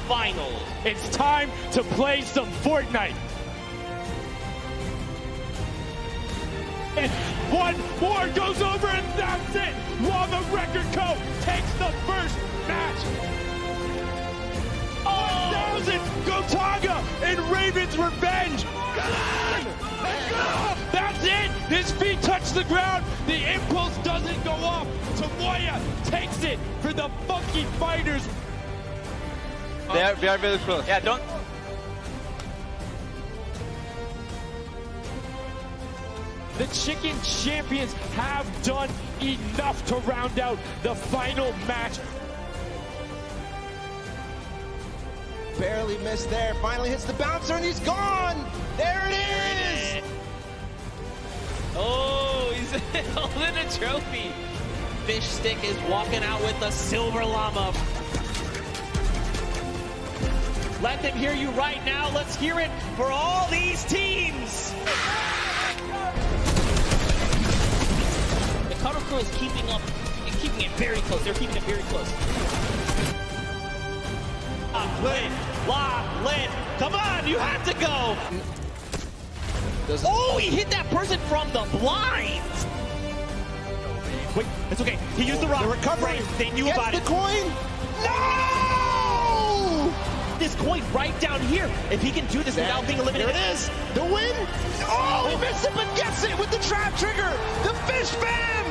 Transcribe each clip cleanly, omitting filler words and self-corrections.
finals. It's time to play some Fortnite. And one more goes over and that's it. While the Record Co. takes the first match. 1,000 Gotaga and Raven's Revenge. That's it. His feet touch the ground. The impulse doesn't go off. Tfue takes it for the Funky Fighters. They are very close. Yeah, don't. The Chicken Champions have done enough to round out the final match. Barely missed there. Finally hits the bouncer and he's gone. There it is. Oh, he's holding a trophy. Fish Stick is walking out with the silver llama. Let them hear you right now. Let's hear it for all these teams. The Cutter Crew is keeping it very close. They're keeping it very close. Lock, lit. Come on, you have to go. Oh, he hit that person from the blinds. Wait, it's okay. He used the rock. The recovery. They knew Gets about the it. coin. No! This coin right down here. If he can do this without being eliminated. There it is. The win. Oh, he missed it, but gets it with the trap trigger. The Fish Fam.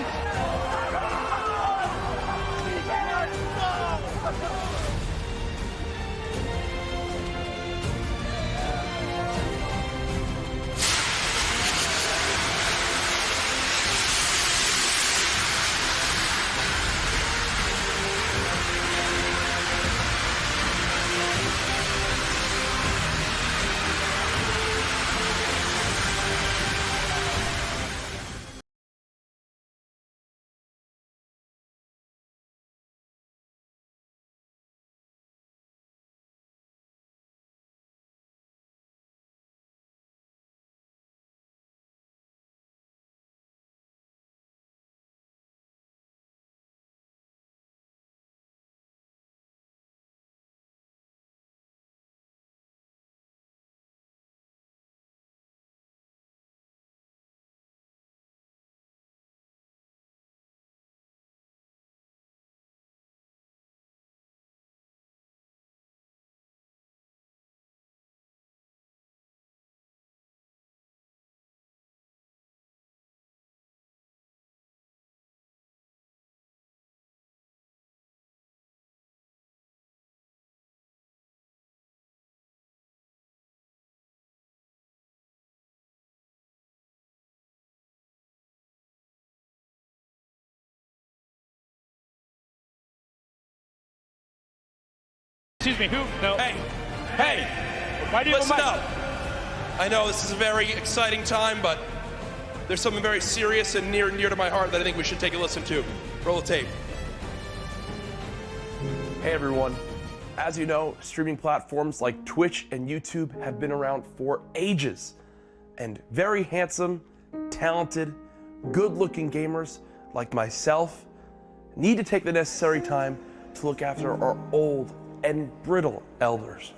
Excuse me, who? No. Hey, Why do you have a listen mic? up. I know this is a very exciting time, but there's something very serious and near to my heart that I think we should take a listen to. Roll the tape. Hey everyone. As you know, streaming platforms like Twitch and YouTube have been around for ages. And very handsome, talented, good-looking gamers like myself need to take the necessary time to look after our old and brittle elders.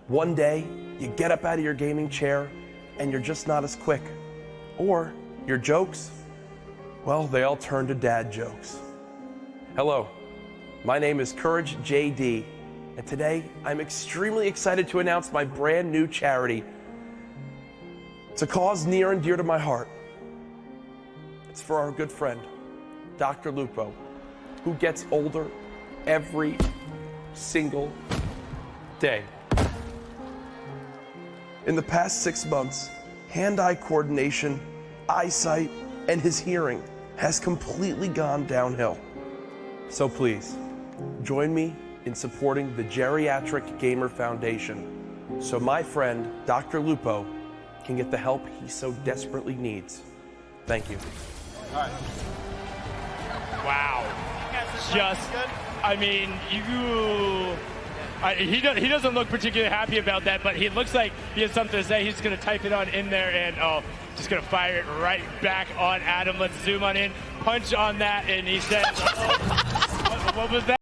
One day, you get up out of your gaming chair and you're just not as quick. Or your jokes, well, they all turn to dad jokes. Hello, my name is Courage JD, and today I'm extremely excited to announce my brand new charity. It's a cause near and dear to my heart. It's for our good friend, Dr. Lupo, who gets older every single day. In the past 6 months, hand-eye coordination, eyesight, and his hearing has completely gone downhill. So please, join me in supporting the Geriatric Gamer Foundation so my friend, Dr. Lupo, can get the help he so desperately needs. Thank you. All right. Wow. Just, I mean, he doesn't look particularly happy about that, but he looks like he has something to say. He's going to type it on in there and, just going to fire it right back on Adam. Let's zoom on in, punch on that, and he says, what was that?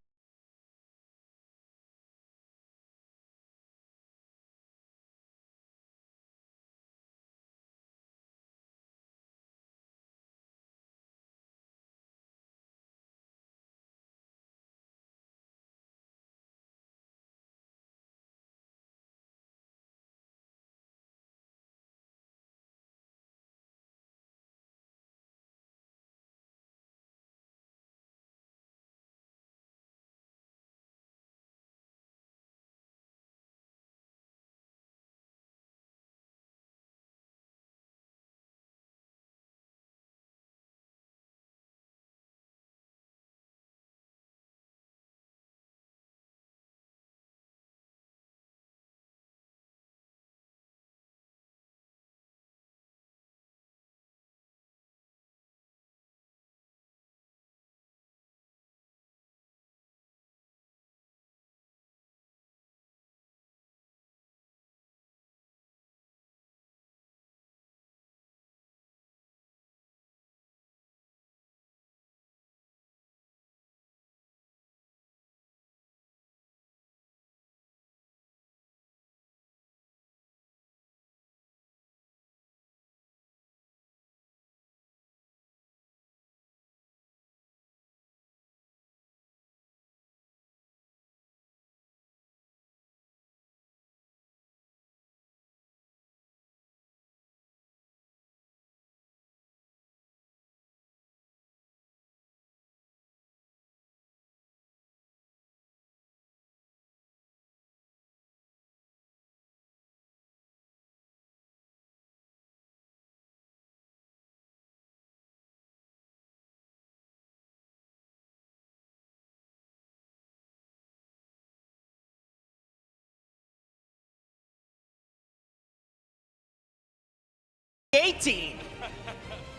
18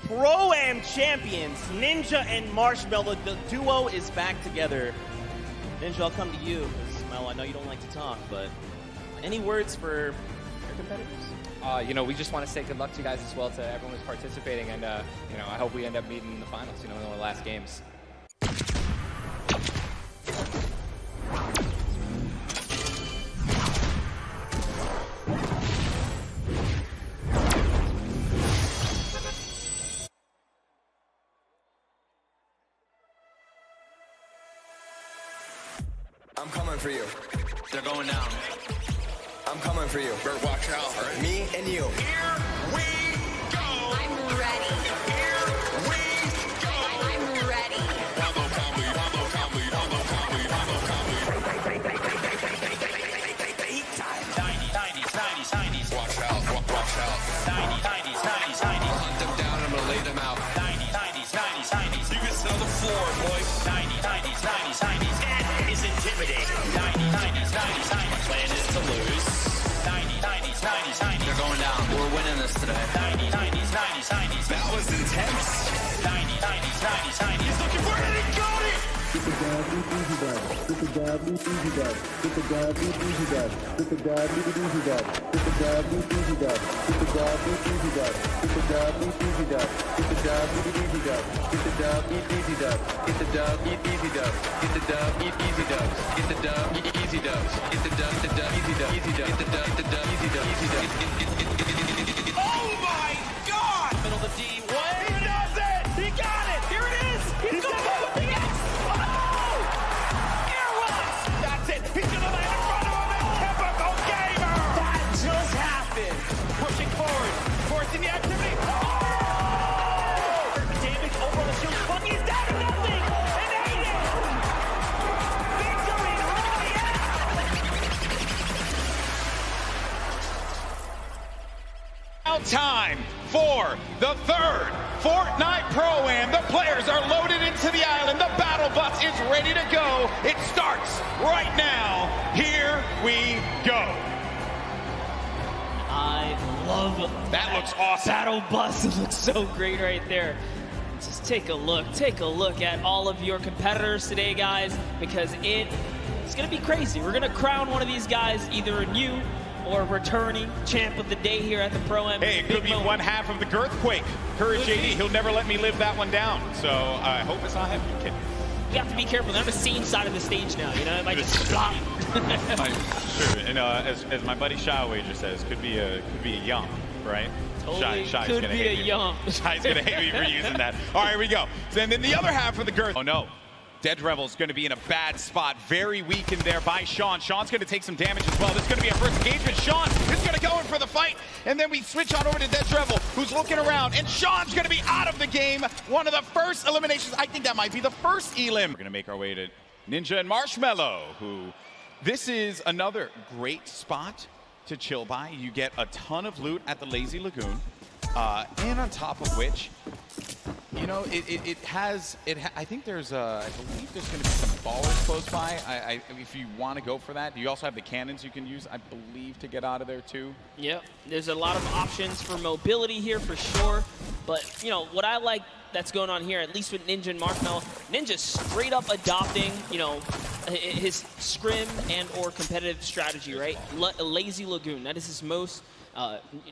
Pro-Am champions, Ninja and Marshmello. The duo is back together. Ninja, I'll come to you, 'cause, Mel, I know you don't like to talk, but any words for your competitors? You know, we just want to say good luck to you guys as well, to everyone who's participating, and you know, I hope we end up meeting in the finals, you know, in the last games. I'm coming for you. They're going down. I'm coming for you. Better watch out, all right? Me and you. Here we go. I'm ready. Here we go. I'm ready. Bravo comedy, bravo comedy, bravo comedy, bravo comedy. Heat time. 90s. Watch out, watch out. 90s. Hunt them down, I'm gonna lay them out. 90s. You can sit on the floor, boys. 90s. That is intimidating. 90s. Plan is to lose. 90s. They're going down. We're winning this today. 90s. That was intense. 90s. He's looking for it and he got it. Get the WBG dub. Get the WBG dub. Get the WBG dub. Get the WBG dub. Get the WBG dub. Get the WBG dub. Get the WBG dub. Get the WBG dub. Get the WBG dub. Get the WBG dub. Get the WBG dub. Get the WBG dub. Get the WBG dub. Easy dub. Get the WBG dub. Easy dub. Oh my God! Middle of the D. What? He does it! He got it! Here it is! He's going to the X! Air Rhux! That's it! He's gonna land in front of him! A typical gamer! That just happened. Pushing forward, forcing the activity. Oh! Damage over on the shield. Funky's down to nothing. And ate it. Victory Royale. Now time for the third Fortnite Pro-Am. The players are loaded into the island. The battle bus is ready to go. It starts right now. Here we go. I love That looks awesome. battle bus. It looks so great right there. Just take a look at all of your competitors today, guys, because it's gonna be crazy. We're gonna crown one of these guys, either a new or returning champ of the day here at the Pro-Am. Hey, it could be one half of the Girthquake. Courage JD, he'll never let me live that one down. So I hope it's not him. I'm kidding. You have to be careful. They're on the same side of the stage now, you know? It might just flop. Sure, and as my buddy Shy Wager says, could be a yum, right? Totally Shy's could gonna be hate a me. yum. Shy's gonna hate me for using that. All right, here we go. So, and then the other half of the girth. Oh no. Dead Rebel's going to be in a bad spot. Very weakened there by Sean. Sean's going to take some damage as well. This is going to be our first engagement. Sean is going to go in for the fight. And then we switch on over to Dead Rebel, who's looking around. And Sean's going to be out of the game. One of the first eliminations. I think that might be the first elim. We're going to make our way to Ninja and Marshmello, who this is another great spot to chill by. You get a ton of loot at the Lazy Lagoon. And on top of which, you know, I think there's I believe there's going to be some ballers close by. If you want to go for that, you also have the cannons you can use, I believe, to get out of there too. Yep, there's a lot of options for mobility here for sure. But, you know, what I like that's going on here, at least with Ninja and Marshmello, Ninja straight up adopting, you know, his scrim and or competitive strategy, right? Lazy Lagoon, that is his most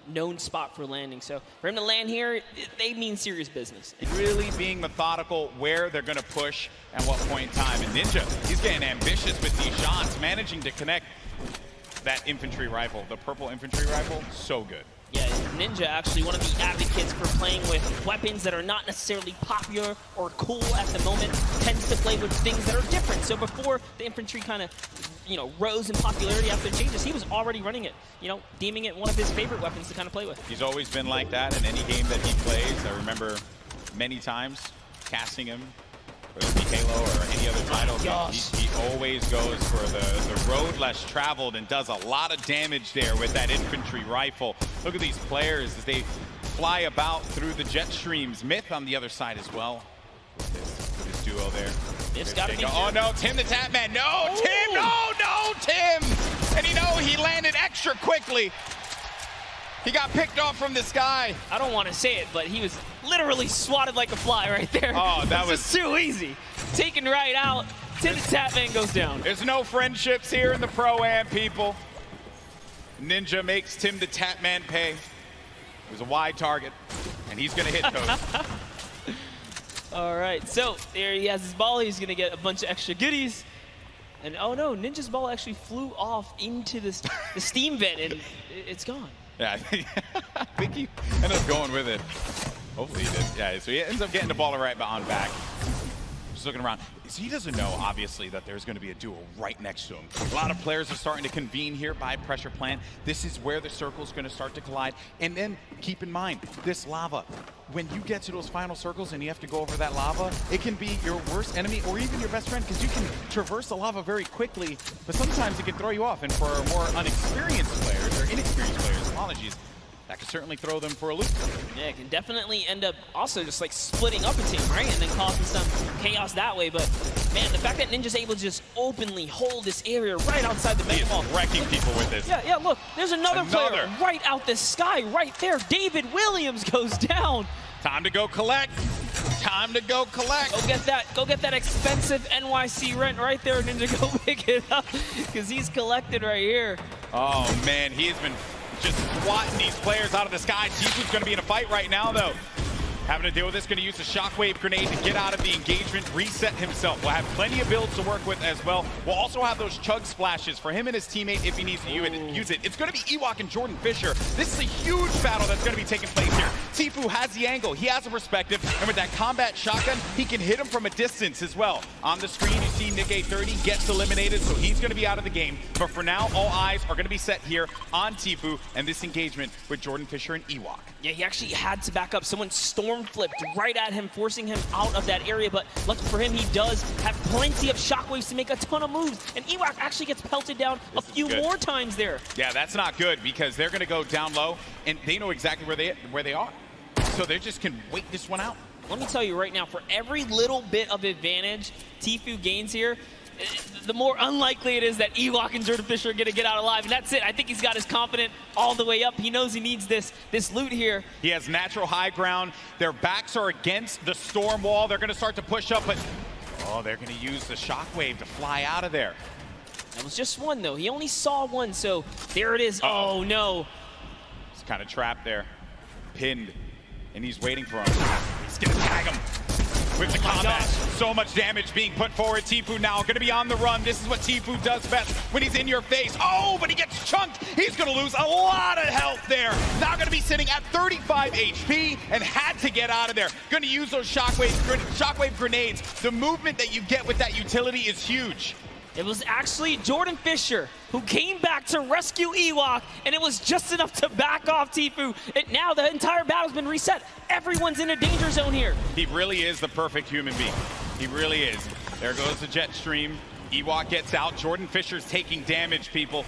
known spot for landing. So for him to land here, they mean serious business. And really being methodical where they're going to push at what point in time. And Ninja, he's getting ambitious with these shots, managing to connect that infantry rifle, the purple infantry rifle, so good. Yeah, Ninja actually one of the advocates for playing with weapons that are not necessarily popular or cool at the moment, tends to play with things that are different. So before the infantry kind of, you know, rose in popularity after the changes, he was already running it, you know, deeming it one of his favorite weapons to kind of play with. He's always been like that in any game that he plays. I remember many times casting him, whether it be Halo or any other title. He always goes for the road less traveled and does a lot of damage there with that infantry rifle. Look at these players as they fly about through the jet streams. Myth on the other side as well. This duo there. It's got to be. Oh no, Tim the Tap Man. No, ooh. Tim, no, Tim. And you know, he landed extra quickly. He got picked off from the sky. I don't want to say it, but he was literally swatted like a fly right there. Oh, that was too easy. Taken right out. Tim the Tatman goes down. There's no friendships here in the Pro-Am, people. Ninja makes Tim the Tatman pay. It was a wide target, and he's going to hit those. All right, so there he has his ball. He's going to get a bunch of extra goodies. And oh no, Ninja's ball actually flew off into the steam vent, and it's gone. Yeah, I think he ended up going with it. Hopefully he did. Yeah, so he ends up getting the ball right on back. Just looking around. So he doesn't know, obviously, that there's going to be a duo right next to him. A lot of players are starting to convene here by pressure plant. This is where the circle's going to start to collide. And then keep in mind, this lava, when you get to those final circles and you have to go over that lava, it can be your worst enemy or even your best friend, because you can traverse the lava very quickly, but sometimes it can throw you off. And for more unexperienced players, or inexperienced players, apologies, that could certainly throw them for a loop. Yeah, it can definitely end up also just like splitting up a team, right? And then causing some chaos that way. But man, the fact that Ninja's able to just openly hold this area right outside the Mega Ball. Wrecking people with this. Yeah, look, there's another player right out the sky, right there. David Williams goes down. Time to go collect. Time to go collect. Go get that expensive NYC rent right there, Ninja. Go pick it up, because he's collected right here. Oh man, he has been just swatting these players out of the sky. Tfue's going to be in a fight right now, though. Having to deal with this, going to use the shockwave grenade to get out of the engagement, reset himself. We'll have plenty of builds to work with as well. We'll also have those chug splashes for him and his teammate if he needs to use it. It's going to be Ewok and Jordan Fisher. This is a huge battle that's going to be taking place here. Tfue has the angle, he has a perspective, and with that combat shotgun, he can hit him from a distance as well. On the screen, you see Nick A30 gets eliminated, so he's going to be out of the game. But for now, all eyes are going to be set here on Tfue and this engagement with Jordan Fisher and Ewok. Yeah, he actually had to back up. Someone storm flipped right at him, forcing him out of that area. But lucky for him, he does have plenty of shockwaves to make a ton of moves. And Ewok actually gets pelted down a few more times there. Yeah, that's not good, because they're going to go down low, and they know exactly where they are. So they just can wait this one out. Let me tell you right now, for every little bit of advantage Tfue gains here, the more unlikely it is that Ewok and Jordan Fisher are going to get out alive. And that's it. I think he's got his confidence all the way up. He knows he needs this loot here. He has natural high ground. Their backs are against the storm wall. They're going to start to push up, but oh, they're going to use the shockwave to fly out of there. That was just one, though. He only saw one, so there it is. Oh, no. He's kind of trapped there, pinned, and he's waiting for him. He's going to tag him with the combat. So much damage being put forward. Tfue now going to be on the run. This is what Tfue does best when he's in your face. Oh, but he gets chunked. He's going to lose a lot of health there. Now going to be sitting at 35 HP and had to get out of there. Going to use those shockwave grenades. The movement that you get with that utility is huge. It was actually Jordan Fisher who came back to rescue Ewok, and it was just enough to back off Tfue. And now the entire battle's been reset. Everyone's in a danger zone here. He really is the perfect human being. He really is. There goes the jet stream. Ewok gets out. Jordan Fisher's taking damage, people.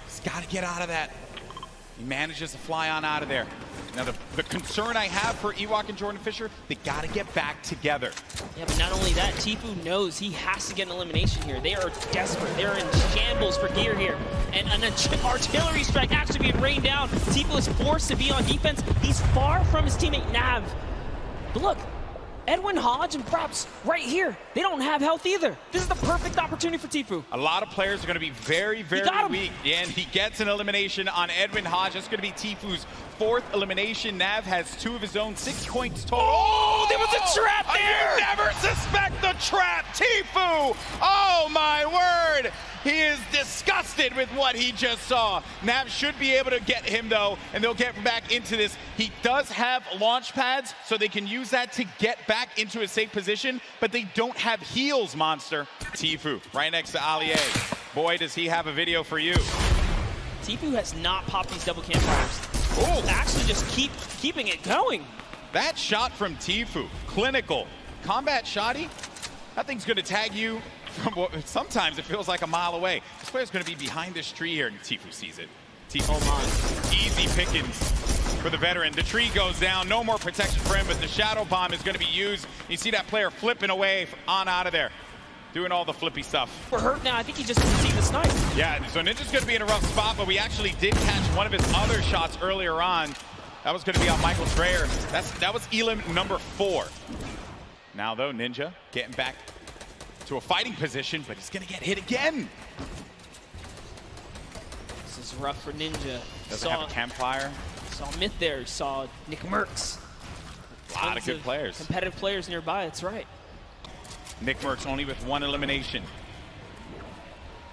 He's got to get out of that. He manages to fly on out of there. Now, the concern I have for Ewok and Jordan Fisher, they got to get back together. Yeah, but not only that, Tfue knows he has to get an elimination here. They are desperate. They're in shambles for gear here. And an artillery strike actually being rained down. Tfue is forced to be on defense. He's far from his teammate Nav. But look, Edwin Hodge and Props right here. They don't have health either. This is the perfect opportunity for Tfue. A lot of players are going to be very, very weak. And he gets an elimination on Edwin Hodge. That's going to be Tfue's fourth elimination. Nav has 2 of his own, 6 points total. Oh, there was a trap there! You never suspect the trap, Tfue! Oh my word! He is disgusted with what he just saw. Nav should be able to get him though, and they'll get back into this. He does have launch pads, so they can use that to get back into a safe position, but they don't have heals, Monster. Tfue, right next to Ali A. Boy, does he have a video for you. Tfue has not popped these double campfires. Oh, actually just keeping it going. That shot from Tfue, clinical. Combat shotty, that thing's gonna tag you from what sometimes it feels like a mile away. This player's gonna be behind this tree here, and Tfue sees it. Tfue, easy pickings for the veteran. The tree goes down, no more protection for him, but the shadow bomb is gonna be used. You see that player flipping away on out of there. doing all the flippy stuff. We're hurt now. I think he just didn't see the snipe. Yeah, so Ninja's going to be in a rough spot, but we actually did catch one of his other shots earlier on. That was going to be on Michael Strayer. That was Elim number 4. Now, though, Ninja getting back to a fighting position, but he's going to get hit again. This is rough for Ninja. Doesn't have a campfire. Saw Myth there. Saw Nick Mercs. A lot of good players. Competitive players nearby, that's right. Nick Mercs only with 1 elimination.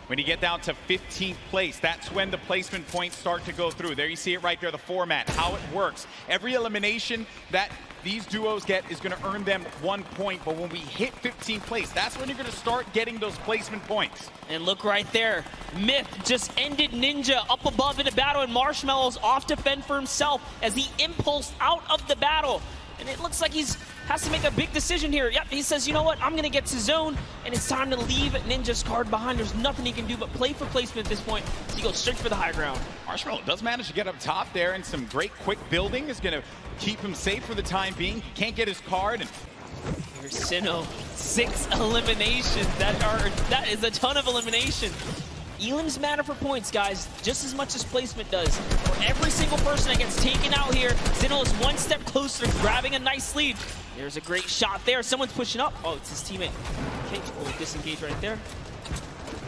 When you get down to 15th place, that's when the placement points start to go through. There you see it right there, the format, how it works. Every elimination that these duos get is going to earn them 1 point, but when we hit 15th place, that's when you're going to start getting those placement points. And look right there, Myth just ended Ninja up above in a battle, and Marshmallow's off to fend for himself as he impulsed out of the battle. And it looks like has to make a big decision here. Yep, he says, you know what, I'm going to get to zone, and it's time to leave Ninja's card behind. There's nothing he can do but play for placement at this point. So he goes straight for the high ground. Marshmallow does manage to get up top there, and some great quick building is going to keep him safe for the time being. He can't get his card. And here's Sinnoh, 6 eliminations. That is a ton of elimination. Elims matter for points, guys, just as much as placement does. For every single person that gets taken out here, Sinnoh is 1 step closer to grabbing a nice lead. There's a great shot there. Someone's pushing up. Oh, it's his teammate. Okay, we'll disengage right there.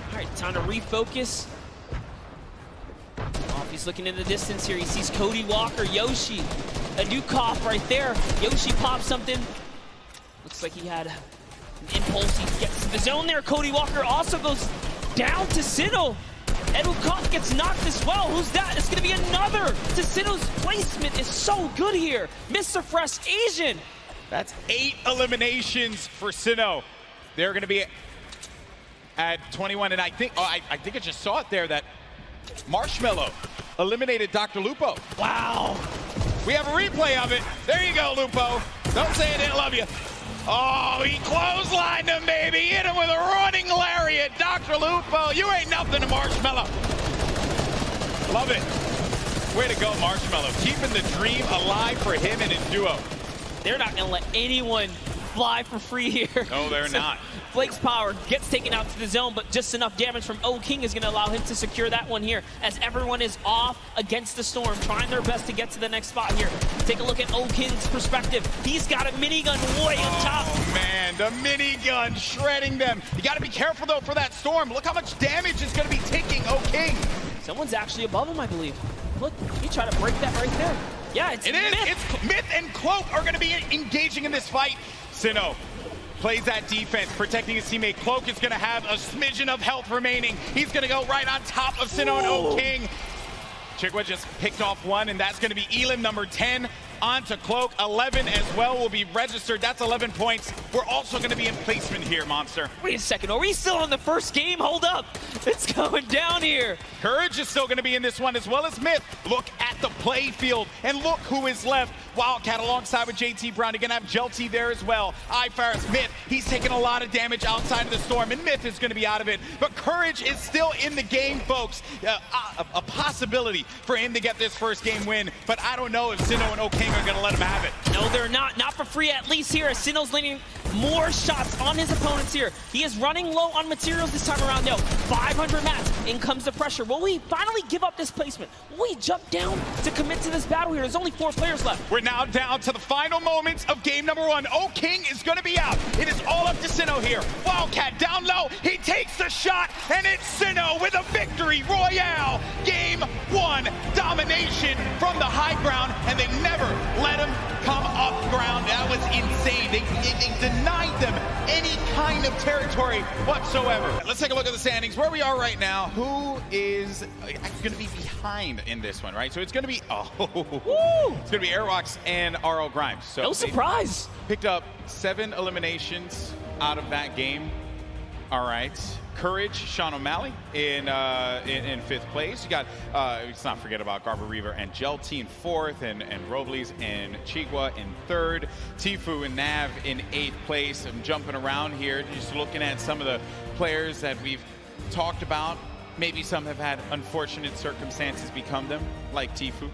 All right, time to refocus. Oh, he's looking in the distance here. He sees Cody Walker, Yoshi, a new cough right there. Yoshi pops something. Looks like he had an impulse. He gets to the zone there. Cody Walker also goes down to Sinnoh. Edukov gets knocked as well. Who's that? It's going to be another. To Sinnoh's placement is so good here. Mr. Fresh Asian. That's 8 eliminations for Sinnoh. They're going to be at 21, and I think I just saw it there that Marshmallow eliminated Dr. Lupo. Wow. We have a replay of it. There you go, Lupo. Don't say I didn't love you. Oh, he clotheslined him, baby. Hit him with a running lariat. Dr. Lupo, you ain't nothing to Marshmallow. Love it. Way to go, Marshmallow. Keeping the dream alive for him and his duo. They're not going to let anyone fly for free here. No, they're not. Flake's power gets taken out to the zone, but just enough damage from King is going to allow him to secure that one here, as everyone is off against the storm, trying their best to get to the next spot here. Take a look at King's perspective. He's got a minigun way up top. Oh, man, the minigun shredding them. You got to be careful, though, for that storm. Look how much damage is going to be taking King. Someone's actually above him, I believe. Look, he tried to break that right there. Yeah, it's Myth. It's Myth and Cloak are going to be engaging in this fight. Sinnoh plays that defense, protecting his teammate. Cloak is going to have a smidgen of health remaining. He's going to go right on top of Sinnoh and King. Chikwa just picked off one, and that's going to be Elim number 10 onto Cloak. 11 as well will be registered. That's 11 points. We're also going to be in placement here, Monster. Wait a second. Are we still on the first game? Hold up. It's going down here. Courage is still going to be in this one, as well as Myth. Look at the play field, and look who is left. Wildcat alongside with JT Brown. You're going to have Jelty there as well. iFaris, Myth, he's taking a lot of damage outside of the storm, and Myth is going to be out of it. But Courage is still in the game, folks. A possibility for him to get this first game win, but I don't know if Sinnoh and King are going to let him have it. No, they're not. Not for free, at least here, as Sinnoh's landing more shots on his opponents here. He is running low on materials this time around, though. 500 mats. In comes the pressure. Will we finally give up this placement? Will we jump down to commit to this battle here? There's only 4 players left. We're now down to the final moments of game number 1. King is going to be out. It is all up to Sinnoh here. Wildcat down low. He takes the shot, and it's Sinnoh with a victory royale. Game 1 domination from the high ground, and they never let him come up ground. That was insane. They denied them any kind of territory whatsoever. Let's take a look at the standings. Where we are right now, who is going to be behind in this one, right? So it's going to be, it's going to be Airwalks and RL Grimes. So no surprise. Picked up 7 eliminations out of that game. All right. Courage, Sean O'Malley in 5th place. You got, let's not forget about Garber Reaver and Jelty in 4th, and Robles and Chigwa in 3rd. Tfue and Nav in 8th place. I'm jumping around here, just looking at some of the players that we've talked about. Maybe some have had unfortunate circumstances become them, like Tfue.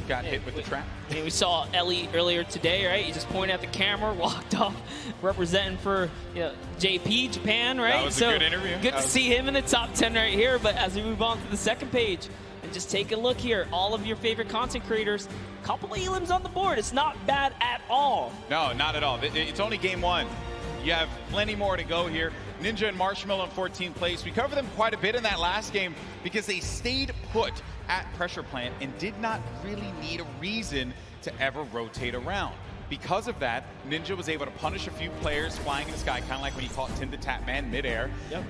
got hit with the trap. We saw Ellie earlier today, right? He just pointed at the camera, walked off, representing for JP, Japan, right? That was a good interview. Good to see him in the top 10 right here, but as we move on to the second page, and just take a look here, all of your favorite content creators, couple of elims on the board. It's not bad at all. No, not at all. It's only game one. You have plenty more to go here. Ninja and Marshmallow in 14th place. We covered them quite a bit in that last game because they stayed put at pressure plant and did not really need a reason to ever rotate around. Because of that, Ninja was able to punish a few players flying in the sky, kind of like when he caught Tim the Tap Man midair. Yep.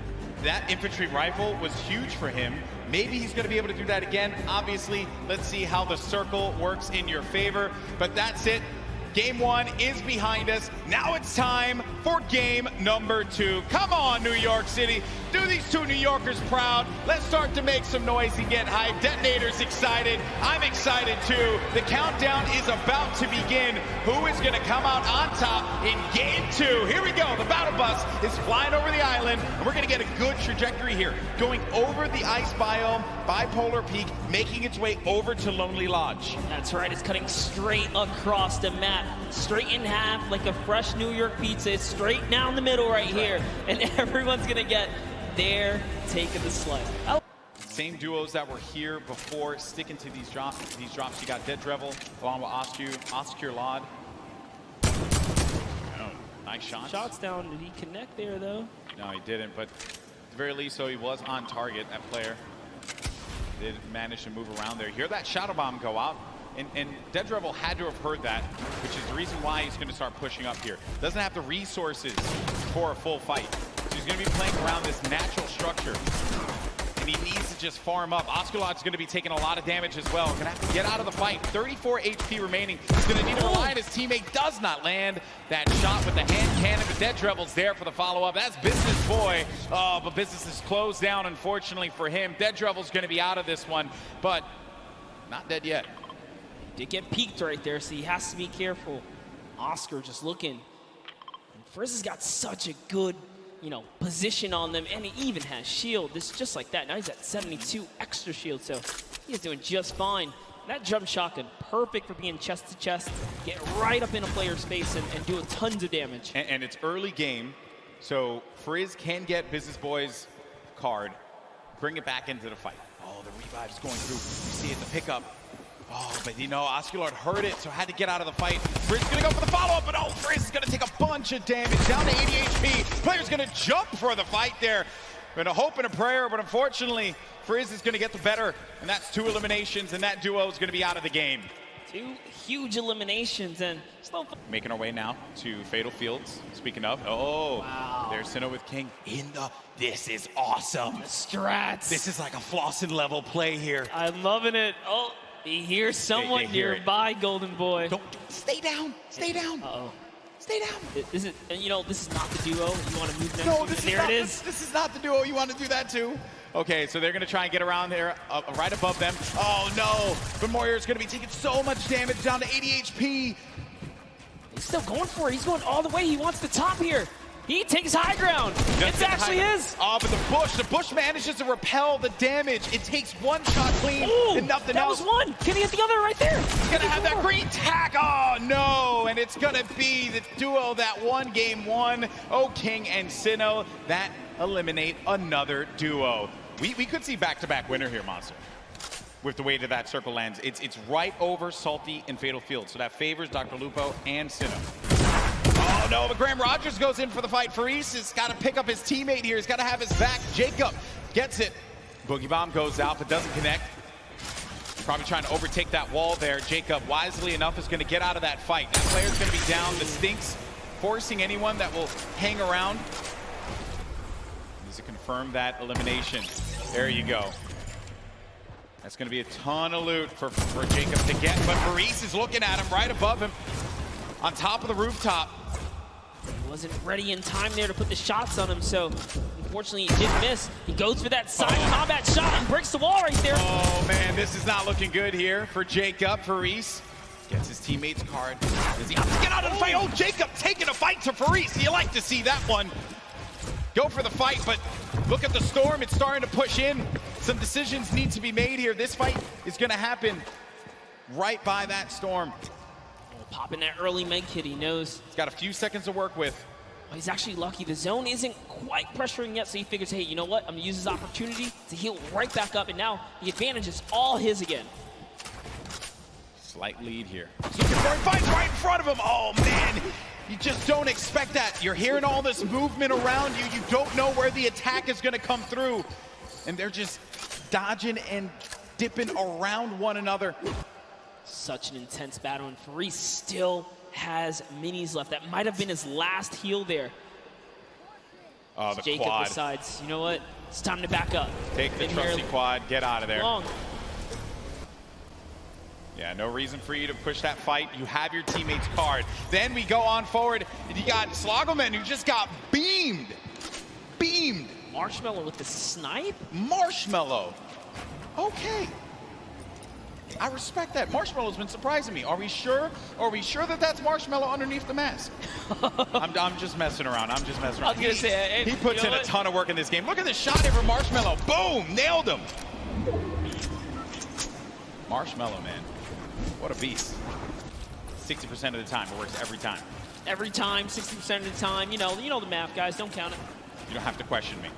That infantry rifle was huge for him. Maybe he's going to be able to do that again. Obviously, let's see how the circle works in your favor. But that's it. Game one is behind us. Now it's time for game number 2. Come on, New York City. Do these two New Yorkers proud. Let's start to make some noise and get hyped. Detonator's excited. I'm excited too. The countdown is about to begin. Who is going to come out on top in game 2? Here we go. The battle bus is flying over the island, and we're going to get a good trajectory here. Going over the ice biome, Bipolar Peak, making its way over to Lonely Lodge. That's right. It's cutting straight across the map. Straight in half like a fresh New York pizza. It's straight down the middle right here. And everyone's going to get their take of the sled. Same duos that were here before, sticking to these drops. You got Dead Drevel along with Oscar Lod. Oh, nice shot. Shots down. Did he connect there, though? No, he didn't. But at the very least, so he was on target, that player. Did manage to move around there. Hear that shadow bomb go out. And Dead Drevel had to have heard that, which is the reason why he's going to start pushing up here. Doesn't have the resources for a full fight. So he's going to be playing around this natural structure. And he needs to just farm up. Oscarlot's going to be taking a lot of damage as well. Going to have to get out of the fight. 34 HP remaining. He's going to need to rely on his teammate. Does not land that shot with the hand cannon. But Dead Drevel's there for the follow-up. That's Business Boy. Oh, but Business is closed down, unfortunately for him. Dead Drevel's going to be out of this one, but not dead yet. Did get peeked right there, so he has to be careful. Oscar just looking. And Frizz has got such a good, position on them, and he even has shield. This is just like that. Now he's at 72 extra shield, so he's doing just fine. That jump shotgun, perfect for being chest to chest, get right up in a player's face and doing tons of damage. And it's early game, so Frizz can get Business Boy's card, bring it back into the fight. Oh, the revive's going through. You see it, the pickup. Oh, but Osculard heard it, so had to get out of the fight. Frizz gonna go for the follow-up, but Frizz is gonna take a bunch of damage, down to 80 HP. Player's gonna jump for the fight there. Been a hope and a prayer, but unfortunately, Frizz is gonna get the better, and that's 2 eliminations, and that duo is gonna be out of the game. 2 huge eliminations, and still making our way now to Fatal Fields. Speaking of, wow. There's Sinnoh with King in the. This is awesome. The strats. This is like a Flossin level play here. I'm loving it. Oh. He hears someone nearby, Golden Boy. Stay down. Stay down. Uh-oh. Stay down. This is not the duo. You want to move them. No, this is not the duo. You want to do that too. Okay, so they're going to try and get around there, right above them. Oh no, but Moyer's going to be taking so much damage, down to 80 HP. He's still going for it. He's going all the way. He wants the top here. He takes high ground. It's actually his. Oh, but the bush manages to repel the damage. It takes one shot clean and nothing else. That was one. Can he hit the other right there? He's going to have that green tack. Oh, no. And it's going to be the duo that won game 1. Oh, King and Sinnoh that eliminate another duo. We could see back-to-back winner here, Monster. With the way that circle lands. It's right over Salty and Fatal Field. So that favors Dr. Lupo and Sinnoh. Oh no, but Graham Rogers goes in for the fight. Ceice has got to pick up his teammate here. He's got to have his back. Jacob gets it. Boogie Bomb goes out, but doesn't connect. Probably trying to overtake that wall there. Jacob, wisely enough, is going to get out of that fight. That player's going to be down. The Stinks forcing anyone that will hang around. Needs to confirm that elimination. There you go. That's going to be a ton of loot for Jacob to get, but Ceice is looking at him right above him on top of the rooftop. He wasn't ready in time there to put the shots on him, so unfortunately he did miss. He goes for that side combat shot and breaks the wall right there. Oh man, this is not looking good here for Jacob. Ceice gets his teammate's card. Does he have to get out of the fight? Oh, Jacob taking a fight to Ceice. You like to see that one. Go for the fight, but look at the storm. It's starting to push in. Some decisions need to be made here. This fight is going to happen right by that storm. Popping that early med kit, he knows. He's got a few seconds to work with. Well, he's actually lucky. The zone isn't quite pressuring yet, so he figures, hey, you know what? I'm gonna use this opportunity to heal right back up, and now the advantage is all his again. Slight lead here. Looking for it, finds right in front of him. Oh, man. You just don't expect that. You're hearing all this movement around you. You don't know where the attack is going to come through. And they're just dodging and dipping around one another. Such an intense battle, and FaZe still has minis left. That might have been his last heal there. Oh, the Jacob quad. decides, you know what? It's time to back up. Take the trusty quad, get out of there. Long. Yeah, no reason for you to push that fight. You have your teammate's card. Then we go on forward, and you got Slogoman, who just got beamed. Beamed. Marshmello with the snipe? Marshmello. Okay. I respect that. Marshmello's been surprising me. Are we sure? Are we sure that that's Marshmello underneath the mask? I'm just messing around. I'm just messing around. I was gonna say, he puts in a ton of work in this game. Look at this shot here from Marshmello. Boom! Nailed him. Marshmello, man. What a beast. 60% of the time. It works every time. Every time, 60% of the time. You know the math, guys. Don't count it. You don't have to question me.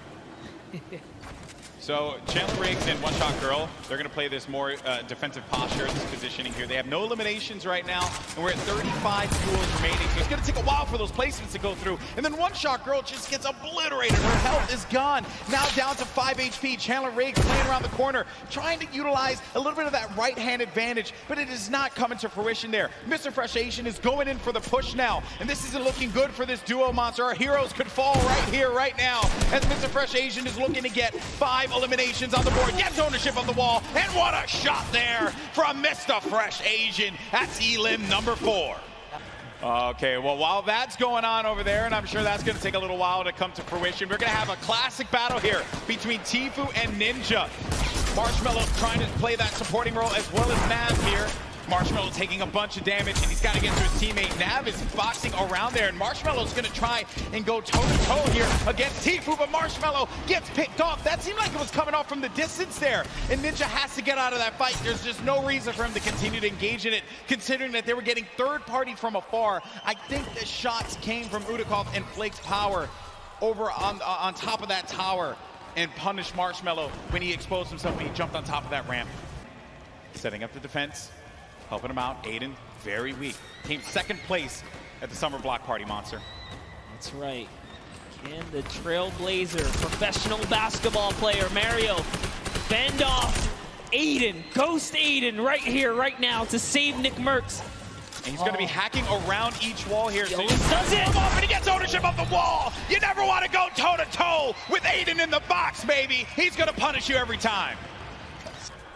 So Chandler Riggs and One Shot Girl, they're going to play this more defensive posture, this positioning here. They have no eliminations right now, and we're at 35 duels remaining. So it's going to take a while for those placements to go through. And then One Shot Girl just gets obliterated. Her health is gone. Now down to 5 HP. Chandler Riggs playing around the corner, trying to utilize a little bit of that right-hand advantage, but it is not coming to fruition there. MrSavageM is going in for the push now, and this isn't looking good for this duo monster. Our heroes could fall right here, right now, as MrSavageM is looking to get 5 eliminations on the board, gets ownership of the wall, and what a shot there from MrSavageM. That's elim number 4. Okay, well, while that's going on over there, and I'm sure that's going to take a little while to come to fruition, we're going to have a classic battle here between Tfue and Ninja. Marshmello trying to play that supporting role as well as Nav here. Marshmello taking a bunch of damage, and he's got to get to his teammate. Nav is boxing around there, and Marshmello's going to try and go toe-to-toe here against Tfue, but Marshmello gets picked off. That seemed like it was coming off from the distance there, and Ninja has to get out of that fight. There's just no reason for him to continue to engage in it, considering that they were getting third-party from afar. I think the shots came from Udakov and Flake's power over on top of that tower and punished Marshmello when he exposed himself and he jumped on top of that ramp. Setting up the defense. Helping him out. Aiden, very weak. Came second place at the Summer Block Party, Monster. That's right. Can the Trailblazer, professional basketball player, Mario, fend off Aiden, Ghost Aiden, right here, right now, to save Nick Mercs. And he's going to be hacking around each wall here. So he does it! Come off and he gets ownership of the wall! You never want to go toe-to-toe with Aiden in the box, baby! He's going to punish you every time.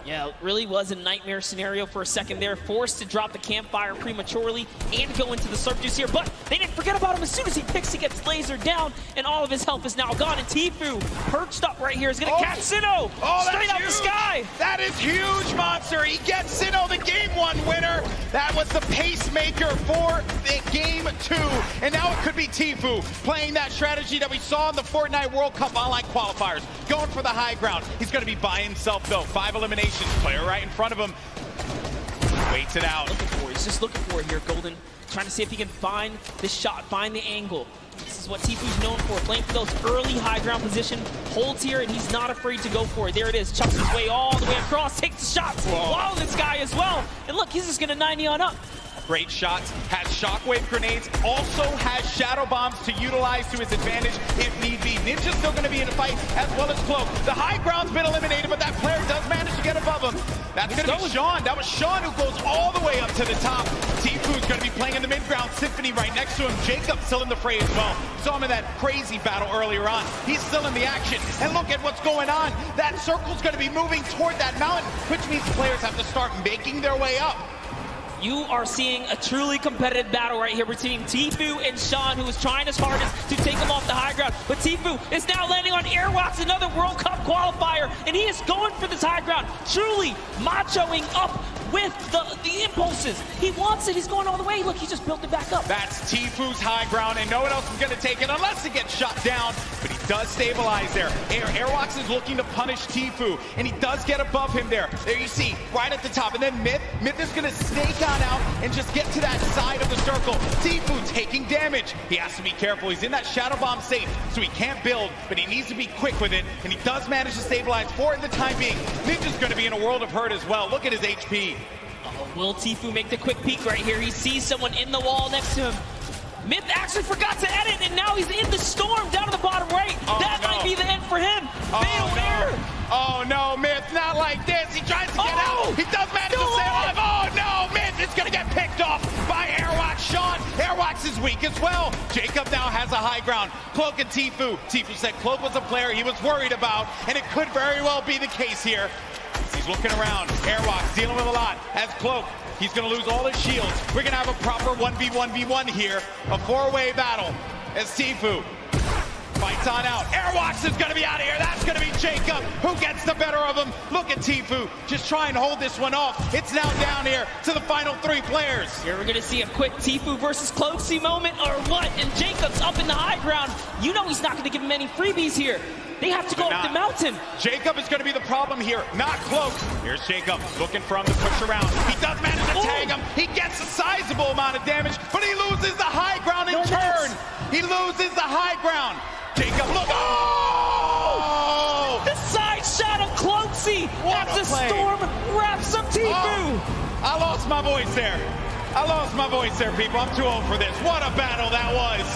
Yeah, it really was a nightmare scenario for a second there. Forced to drop the campfire prematurely and go into the surf juice here. But they didn't forget about him. As soon as he picks, he gets lasered down, and all of his health is now gone. And Tfue, perched up right here, is going to catch Sinnoh straight out the sky. That is huge, Monster. He gets Sinnoh, the Game 1 winner. That was the pacemaker for the Game 2. And now it could be Tfue playing that strategy that we saw in the Fortnite World Cup online qualifiers. Going for the high ground. He's going to be by himself, though. 5 eliminations. Player right in front of him. Waits it out. He's just looking for it here, Golden. Trying to see if he can find the shot, find the angle. This is what Tfue's known for, playing for those early high ground position. Holds here, and he's not afraid to go for it. There it is. Chucks his way all the way across, takes the shots. Wow, this guy as well. And look, he's just going to 90 on up. Great shots, has shockwave grenades, also has shadow bombs to utilize to his advantage if need be. Ninja's still going to be in a fight as well as Cloak. The high ground's been eliminated, but that player does manage to get above him. That's going to be Sean. That was Sean who goes all the way up to the top. Tfue's going to be playing in the mid-ground. Symphony right next to him. Jacob still in the fray as well. Saw him in that crazy battle earlier on. He's still in the action. And look at what's going on. That circle's going to be moving toward that mountain, which means players have to start making their way up. You are seeing a truly competitive battle right here between Tfue and Sean, who is trying his hardest to take him off the high ground. But Tfue is now landing on Airwalks, another World Cup qualifier, and he is going for this high ground, truly machoing up with the impulses. He wants it. He's going all the way. Look, he just built it back up. That's Tfue's high ground, and no one else is going to take it unless he gets shot down. But he does stabilize there. Rhux is looking to punish Tfue, and he does get above him there. There you see, right at the top. And then Myth is gonna snake on out and just get to that side of the circle. Tfue taking damage. He has to be careful. He's in that shadow bomb safe, so he can't build, but he needs to be quick with it, and he does manage to stabilize for the time being. Ninja's gonna be in a world of hurt as well. Look at his HP. Will Tfue make the quick peek right here? He sees someone in the wall next to him. Myth actually forgot to edit, and now he's in the storm down to the bottom right. That might be the end for him. Oh no, Myth, not like this. He tries to get out. He does manage to stay alive. Oh no, Myth is gonna get picked off by Rhux. Sean, Rhux is weak as well. Jacob now has a high ground. Cloak and Tfue. Tfue said Cloak was a player he was worried about, and it could very well be the case here. He's looking around. Rhux dealing with a lot. As Cloak, he's going to lose all his shields. We're going to have a proper 1v1v1 here. A four-way battle as Tfue fights on out. Rhux is going to be out of here. That's going to be Jacob who gets the better of him. Look at Tfue just try and hold this one off. It's now down here to the final three players. Here we're going to see a quick Tfue versus Cloaksy moment or what? And Jacob's up in the high ground. You know he's not going to give him any freebies here. They have to go up the mountain. Jacob is going to be the problem here, not Cloak. Here's Jacob looking for him to push around. He does manage to tag him. He gets a sizable amount of damage, but he loses the high ground in turn. He loses the high ground. Jacob, look. Oh! The side shot of Cloaksy as the storm wraps up Tfue. I lost my voice there. I lost my voice there, people. I'm too old for this. What a battle that was.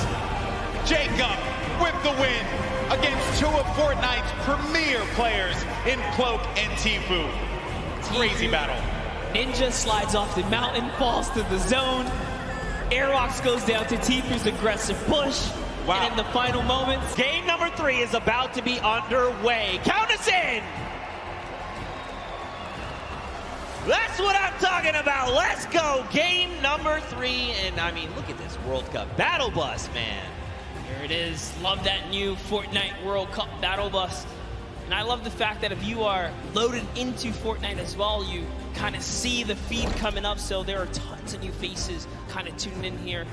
Jacob with the win against two of Fortnite's premier players in Cloak and Tfue. Crazy battle. Ninja slides off the mountain, falls to the zone. Rhux goes down to Tfue's aggressive push. Wow. And in the final moments, game number 3 is about to be underway. Count us in! That's what I'm talking about. Let's go. Game number 3. And I mean, look at this World Cup battle bus, man. Here it is. Love that new Fortnite World Cup battle bus. And I love the fact that if you are loaded into Fortnite as well, you kind of see the feed coming up. So there are tons of new faces kind of tuning in here.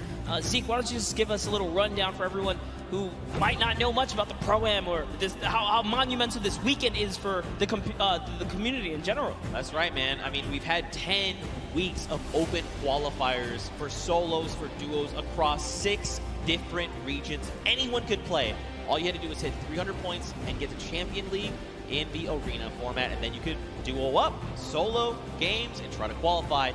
Zeke, why don't you just give us a little rundown for everyone who might not know much about the Pro-Am or this, how monumental this weekend is for the community in general. That's right, man. I mean, we've had 10 weeks of open qualifiers for solos, for duos across 6 different regions. Anyone could play. All you had to do was hit 300 points and get the Champion League in the arena format, and then you could duo up, solo games, and try to qualify.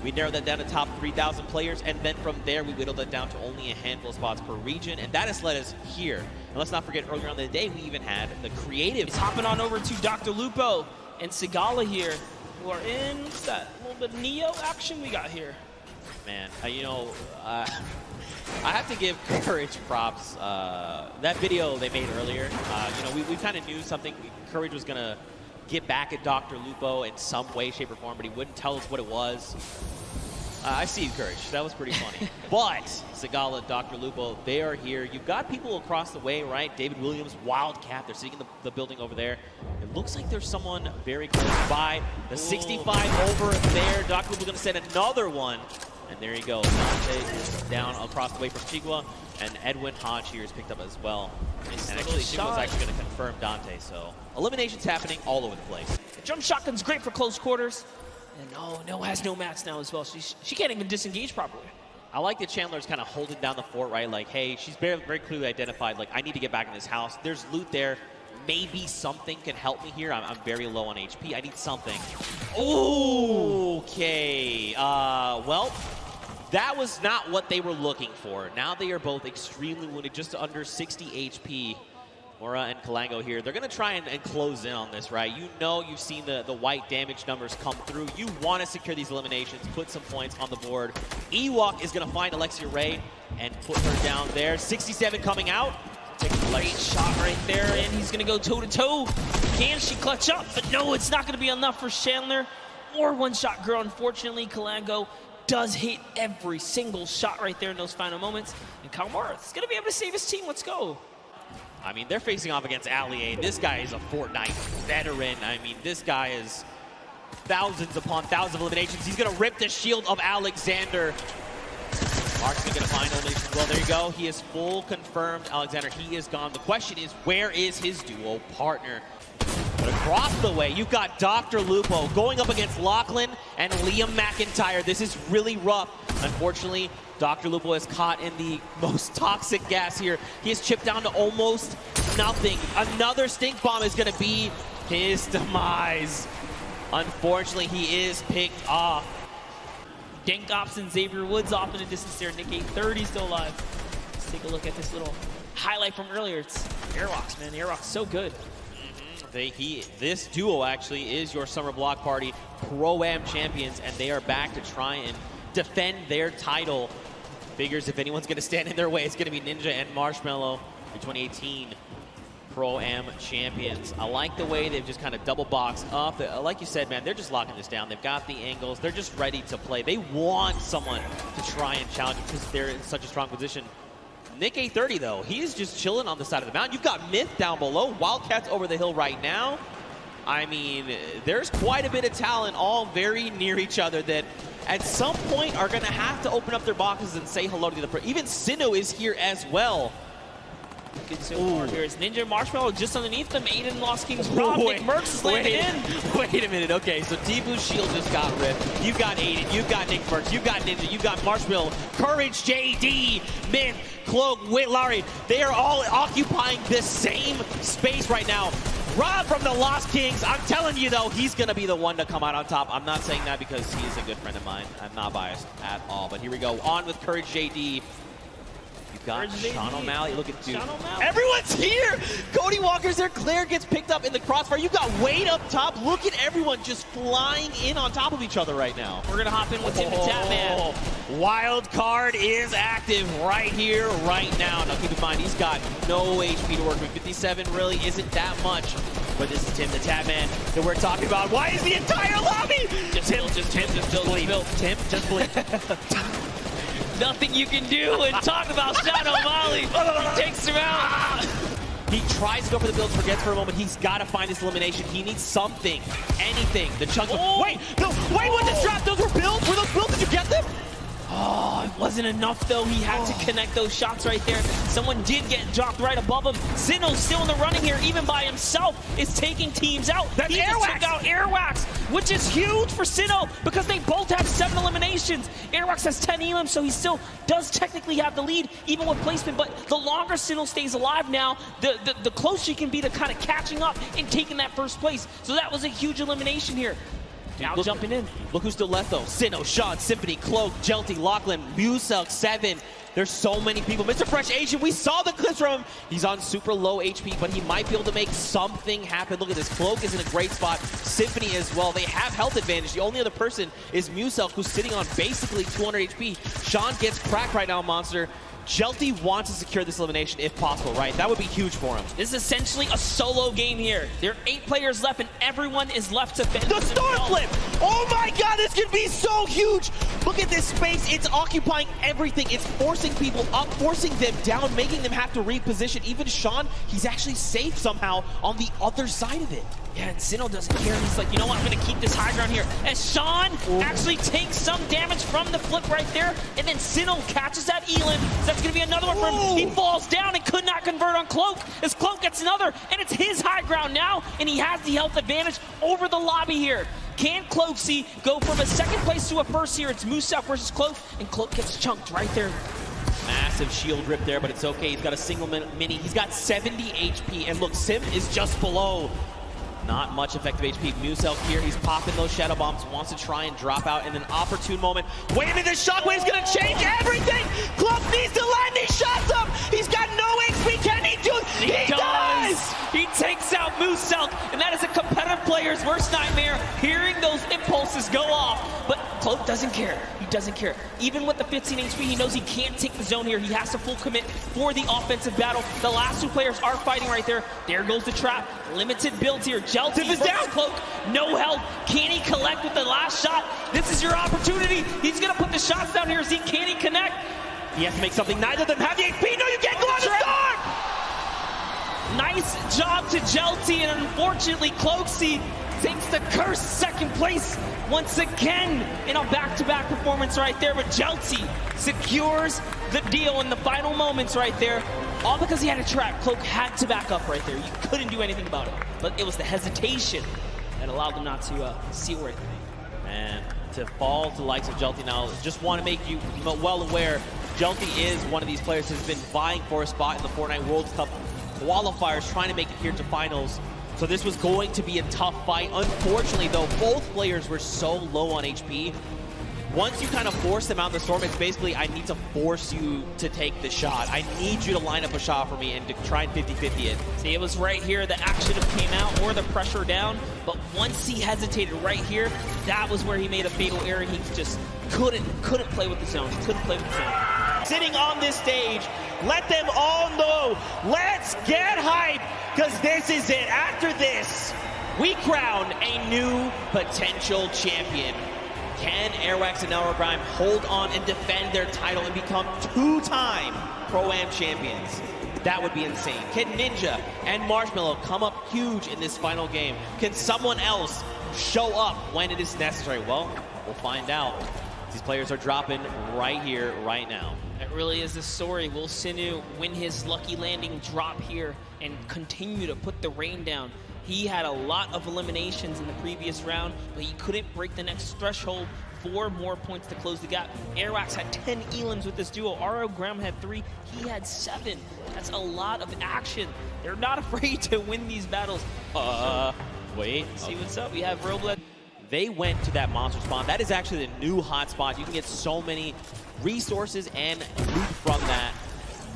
We narrowed that down to top 3,000 players, and then from there we whittled that down to only a handful of spots per region, and that has led us here. And let's not forget, earlier on in the day, we even had the creative. It's hopping on over to Dr. Lupo and Sigala here, who are in that little bit of Neo action we got here. Man, I have to give Courage props. That video they made earlier, we kind of knew something. Courage was going to get back at Dr. Lupo in some way, shape, or form, but he wouldn't tell us what it was. I see you, Courage. That was pretty funny. But Sigala, Dr. Lupo, they are here. You've got people across the way, right? David Williams, Wildcat. They're sitting in the building over there. It looks like there's someone very close by. The 65 over there. Dr. Lupo's going to send another one. And there you go. Dante is down across the way from Chigua. And Edwin Hodge here is picked up as well. And actually, Chigua's actually going to confirm Dante. So eliminations happening all over the place. The jump shotgun's great for close quarters. And no has no mats now as well. She can't even disengage properly. I like that Chandler's kind of holding down the fort, right? Like, hey, she's very clearly identified, like, I need to get back in this house. There's loot there. Maybe something can help me here. I'm very low on HP. I need something. Okay. Well, that was not what they were looking for. Now they are both extremely wounded, just under 60 HP. Mora and Kalango here. They're going to try and close in on this, right? You know, you've seen the white damage numbers come through. You want to secure these eliminations, put some points on the board. Ewok is going to find Alexia Ray and put her down there. 67 coming out. Take a great shot right there, and he's going to go toe-to-toe. Can she clutch up? But no, it's not going to be enough for Chandler or one-shot girl. Unfortunately, Kalango does hit every single shot right there in those final moments. And Kalmar is going to be able to save his team. Let's go. I mean, they're facing off against Allier. This guy is a Fortnite veteran. I mean, this guy is thousands upon thousands of eliminations. He's going to rip the shield of Alexander. Mark's gonna find elimination as well. There you go. He is full confirmed. Alexander, he is gone. The question is, where is his duo partner? But across the way, you've got Dr. Lupo going up against Lachlan and Liam McIntyre. This is really rough. Unfortunately, Dr. Lupo is caught in the most toxic gas here. He is chipped down to almost nothing. Another stink bomb is going to be his demise. Unfortunately, he is picked off. Dank Ops and Xavier Woods off in the distance there. Nick 830 still alive. Let's take a look at this little highlight from earlier. It's Airwalks, man. Airwalks so good. This duo actually is your Summer Block Party Pro-Am champions, and they are back to try and defend their title. Figures if anyone's going to stand in their way, it's going to be Ninja and Marshmello, the 2018 Pro-Am champions. I like the way they've just kind of double boxed up. Like you said, man, they're just locking this down. They've got the angles. They're just ready to play. They want someone to try and challenge because they're in such a strong position. Nick 830, though, he's just chilling on the side of the mountain. You've got Myth down below, Wildcats over the hill right now. I mean, there's quite a bit of talent all very near each other that at some point are going to have to open up their boxes and say hello to the other. Even Sinnoh is here as well. Good so far here. It's Ninja and Marshmello just underneath them. Aiden Lost Kings Rob. Nick Mercs is landing in. Wait a minute. Okay, so Tfue's shield just got ripped. You've got Aiden. You've got Nick Mercs. You've got Ninja. You've got Marshmello. Courage, JD, Myth, Cloak, Larry. They are all occupying this same space right now. Rob from the Lost Kings, I'm telling you though, he's going to be the one to come out on top. I'm not saying that because he's a good friend of mine. I'm not biased at all. But here we go. On with Courage, JD. You've got Sean O'Malley. Look at dude. Everyone's here. Cody Walker's there. Claire gets picked up in the crossfire. You've got Wade up top. Look at everyone just flying in on top of each other right now. We're going to hop in with Tim the Tatman. Wild card is active right here, right now. Now keep in mind, he's got no HP to work with. 57 really isn't that much. But this is Tim the Tatman that we're talking about. Why is the entire lobby? Just bleep. Tim, just bleep. Nothing you can do and talk about Sean O'Malley. He takes him out. He tries to go for the build, forgets for a moment. He's got to find this elimination. He needs something, anything. The chunk of... Wait, no, wait, what the trap? Those were builds? Were those builds? Did you get them? Oh, it wasn't enough though. He had to connect those shots right there. Someone did get dropped right above him. Sinnoh's still in the running here, even by himself, is taking teams out. That's he just took out Airwax, which is huge for Sinnoh because they both have 7 eliminations. Airwax has 10 elims, so he still does technically have the lead, even with placement. But the longer Sinnoh stays alive now, the closer he can be to kind of catching up and taking that first place. So that was a huge elimination here. Now jumping in. Look who's still left though. Sinnoh, Sean, Symphony, Cloak, Jelty, Lachlan, Muselk, 7. There's so many people. Mr. Fresh Asian, we saw the clips from him. He's on super low HP, but he might be able to make something happen. Look at this. Cloak is in a great spot. Symphony as well. They have health advantage. The only other person is Muselk, who's sitting on basically 200 HP. Sean gets cracked right now, Monster. Jelty wants to secure this elimination if possible, right? That would be huge for him. This is essentially a solo game here. There are 8 players left, and everyone is left to fend. The star flip! Oh my god, this could be so huge! Look at this space. It's occupying everything. It's forcing people up, forcing them down, making them have to reposition. Even Sean, he's actually safe somehow on the other side of it. Yeah, and Sinnoh doesn't care. He's like, you know what, I'm going to keep this high ground here. As Sean actually takes some damage from the flip right there, and then Sinnoh catches that Elim. So that's going to be another one for him. He falls down and could not convert on Cloak. As Cloak gets another, and it's his high ground now, and he has the health advantage over the lobby here. Can Cloaksy go from a second place to a first here? It's Muselk versus Cloak, and Cloak gets chunked right there. Massive shield rip there, but it's okay. He's got a single mini. He's got 70 HP, and look, Sim is just below. Not much effective HP. Muselk here, he's popping those shadow bombs, wants to try and drop out in an opportune moment. Wait a minute, this shockwave's gonna change everything! Cloak needs to land these shots up! He's got no HP, can he do it? He does! He takes out Muselk, and that is a competitive player's worst nightmare, hearing those impulses go off. But Cloak doesn't care. He doesn't care. Even with the 15 HP, he knows he can't take the zone here. He has to full commit for the offensive battle. The last 2 players are fighting right there. There goes the trap. Limited builds here. Jelty is down. Cloak, no health. Can he collect with the last shot? This is your opportunity. He's going to put the shots down here. Can he connect? He has to make something. Neither of them have the HP. No, you can't go on the start! Nice job to Jelty, and unfortunately, Cloaksy takes the cursed second place once again in a back-to-back performance right there. But Jelty secures the deal in the final moments right there. All because he had a trap. Cloak had to back up right there. You couldn't do anything about it. But it was the hesitation that allowed them not to seal right there. And to fall to the likes of Jelty now, just want to make you well aware, Jelty is one of these players who's been vying for a spot in the Fortnite World Cup qualifiers, trying to make it here to finals. So this was going to be a tough fight. Unfortunately, though, both players were so low on HP. Once you kind of force them out in the storm, it's basically, I need to force you to take the shot. I need you to line up a shot for me and to try and 50-50 it. See, it was right here. The action have came out or the pressure down. But once he hesitated right here, that was where he made a fatal error. He just couldn't play with the zone. He couldn't play with the zone. Sitting on this stage, let them all know, let's get hype, because this is it. After this, we crown a new potential champion. Can Airwax and NRG hold on and defend their title and become two-time Pro-Am champions? That would be insane. Can Ninja and Marshmello come up huge in this final game? Can someone else show up when it is necessary? Well, we'll find out. These players are dropping right here, right now. That really is the story. Will Sinu win his lucky landing, drop here, and continue to put the rain down? He had a lot of eliminations in the previous round, but he couldn't break the next threshold. 4 more points to close the gap. Airwax had 10 elims with this duo. NRG had 3. He had 7. That's a lot of action. They're not afraid to win these battles. Wait. See what's up. We have Roblox. They went to that monster spawn. That is actually the new hot spot. You can get so many resources and loot from that.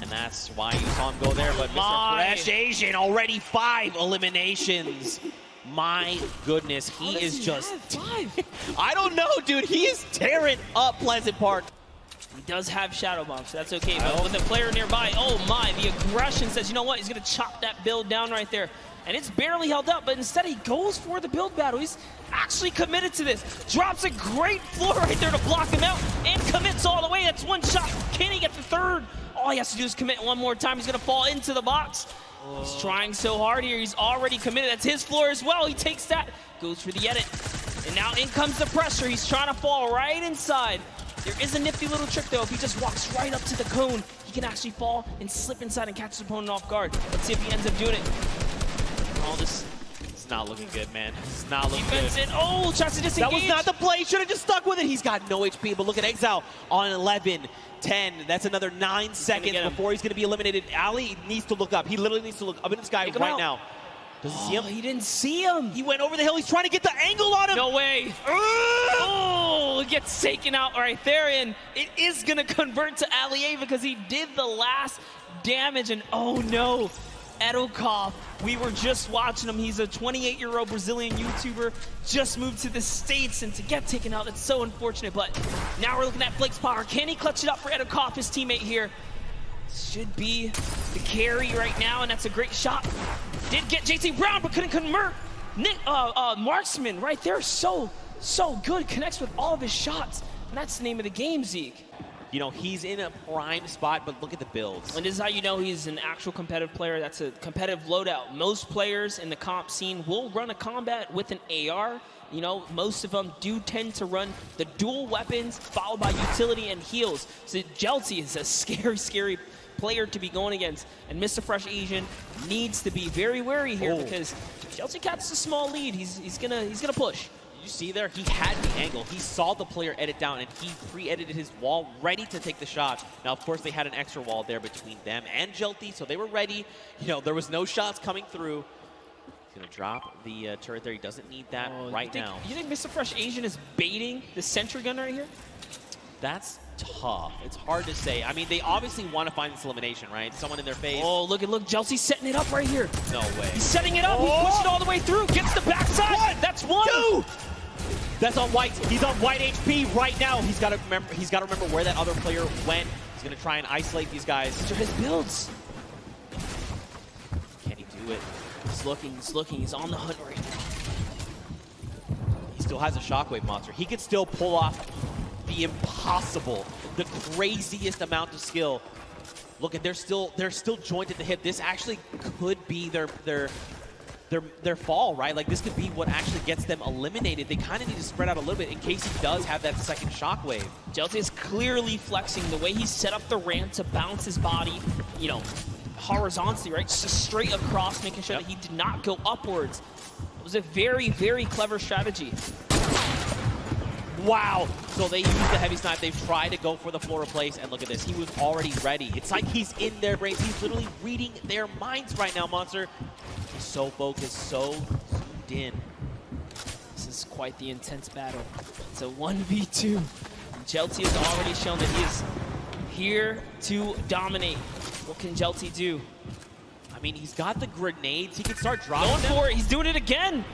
And that's why you saw him go there. But Mr. Fresh Asian, already 5 eliminations. My goodness, he is just... 5? I don't know, dude. He is tearing up Pleasant Park. He does have Shadow Bomb, so that's okay. But with the player nearby, oh my, the aggression says, you know what? He's going to chop that build down right there. And it's barely held up, but instead he goes for the build battle. He's actually committed to this. Drops a great floor right there to block him out and commits all the way. That's one shot. Can he get the third? All he has to do is commit one more time. He's going to fall into the box. He's trying so hard here. He's already committed. That's his floor as well. He takes that, goes for the edit. And now in comes the pressure. He's trying to fall right inside. There is a nifty little trick, though. If he just walks right up to the cone, he can actually fall and slip inside and catch his opponent off guard. Let's see if he ends up doing it. All this... It's not looking good, man. It's not looking good. Oh, tries to disengage. That was not the play. Should have just stuck with it. He's got no HP, but look at Exile on 11, 10. That's another 9 seconds before he's going to be eliminated. Ali needs to look up. He literally needs to look up at this guy right now. Does he see him? He didn't see him. He went over the hill. He's trying to get the angle on him. No way. Oh, it gets taken out right there, and it is going to convert to Ali because he did the last damage, and oh no. Edokov, we were just watching him. He's a 28-year-old Brazilian YouTuber, just moved to the States, and to get taken out, that's so unfortunate. But now we're looking at Flake's power. Can he clutch it up for Edokov, his teammate here? Should be the carry right now, and that's a great shot. Did get JC Brown, but couldn't convert. Marksman right there, so good. Connects with all of his shots, and that's the name of the game, Zeke. You know, he's in a prime spot, but look at the builds. And this is how you know he's an actual competitive player. That's a competitive loadout. Most players in the comp scene will run a combat with an AR. You know, most of them do tend to run the dual weapons, followed by utility and heals. So Jelty is a scary player to be going against. And Mr. Fresh Asian needs to be very wary here because Jelty catches a small lead. He's gonna push. You see there, he had the angle. He saw the player edit down, and he pre-edited his wall, ready to take the shot. Now, of course, they had an extra wall there between them and Jelty, so they were ready. You know, there was no shots coming through. He's going to drop the turret there. He doesn't need that now. You think Mr. Fresh Asian is baiting the sentry gun right here? That's tough. It's hard to say. I mean, they obviously want to find this elimination, right? Someone in their face. Oh, look, Jelty's setting it up right here. No way. He's setting it up. He pushed it all the way through. Gets the backside. That's one. 2. That's on white. He's on white HP right now. He's got to remember where that other player went. He's going to try and isolate these guys. These are his builds. Can he do it? He's looking. He's on the hunt right now. He still has a shockwave monster. He could still pull off the impossible, the craziest amount of skill. Look, at they're still jointed at the hip. This actually could be their their fall, right? Like, this could be what actually gets them eliminated. They kind of need to spread out a little bit in case he does have that second shockwave. Jelte is clearly flexing the way he set up the ramp to bounce his body, you know, horizontally, right? Just straight across, making sure that he did not go upwards. It was a very, very clever strategy. Wow. So they used the heavy snipe. They've tried to go for the floor replace, and look at this. He was already ready. It's like he's in their brains. He's literally reading their minds right now, Monster. He's so focused, so zoomed in. This is quite the intense battle. It's a 1v2. Jelte has already shown that he is here to dominate. What can Jelte do? I mean, he's got the grenades. He can start dropping Going them. for it. He's doing it again.